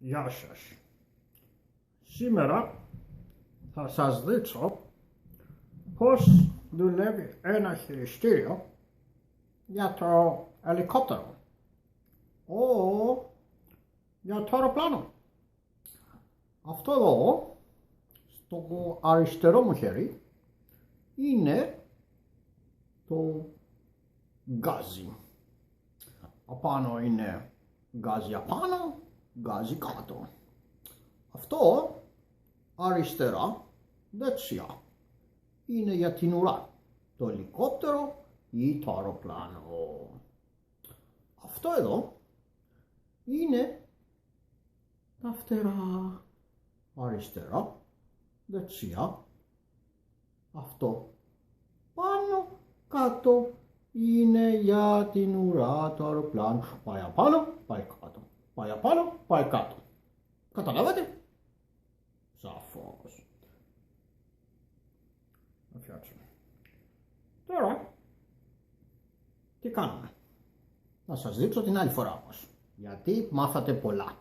Γεια σας. Σήμερα θα σας δείξω πώς δουλεύει ένα χειριστήριο για το ελικόπτερο ή για το αεροπλάνο. Αυτό εδώ, στο αριστερό μου χέρι, είναι το γκάζι. Απάνω είναι γκάζι απάνω, γκάζι κάτω. Αυτό αριστερά, δεξιά, είναι για την ουρά, το ελικόπτερο ή το αεροπλάνο. Αυτό εδώ είναι τα φτερά, αριστερά, δεξιά. Αυτό πάνω κάτω είναι για την ουρά του αεροπλάνου. Πάει απάνω, πάει κάτω. Πάει απάνω, πάει κάτω. Καταλάβατε? Σαφώς. Να φτιάξουμε. Τώρα, τι κάνουμε? Να σας δείξω την άλλη φορά όμως. Γιατί μάθατε πολλά.